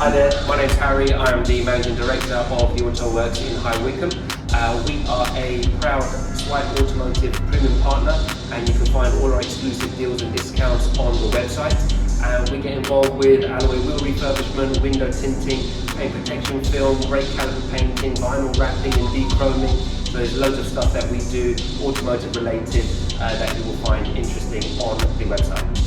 Hi there, my name's Harry. I am the Managing Director of the Autowerks in High Wycombe. We are a proud Swype Automotive premium partner, and you can find all our exclusive deals and discounts on the website. We get involved with alloy wheel refurbishment, window tinting, paint protection film, brake caliper painting, vinyl wrapping and dechroming. So there's loads of stuff that we do automotive related that you will find interesting on the website.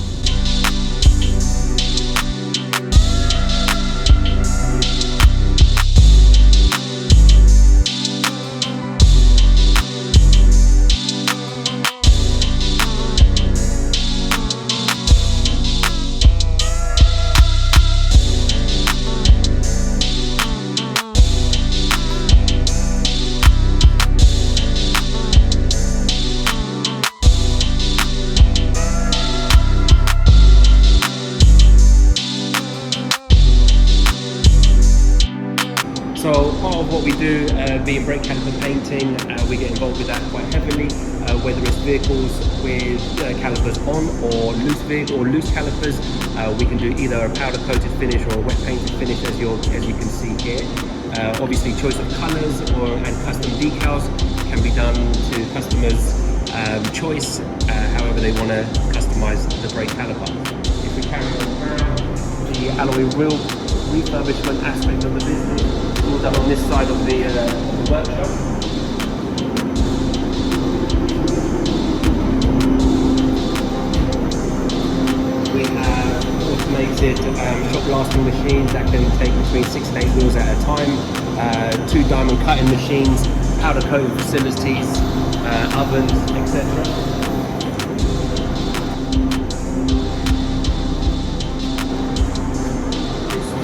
So part of what we do, being brake caliper painting, we get involved with that quite heavily, whether it's vehicles with calipers on or loose calipers. We can do either a powder coated finish or a wet painted finish, as you can see here. Obviously choice of colours and custom decals can be done to customers' choice, however they want to customise the brake caliper. If we carry on now, the alloy wheel refurbishment aspect of the business, all done on this side of the workshop. We have automated shot blasting machines that can take between 6 to 8 wheels at a time, 2 diamond cutting machines, powder coating facilities, ovens, etc.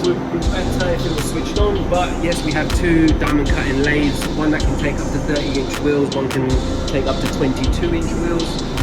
Would be better if it was switched on, but yes, we have 2 diamond cutting lathes, one that can take up to 30-inch wheels, one can take up to 22-inch wheels.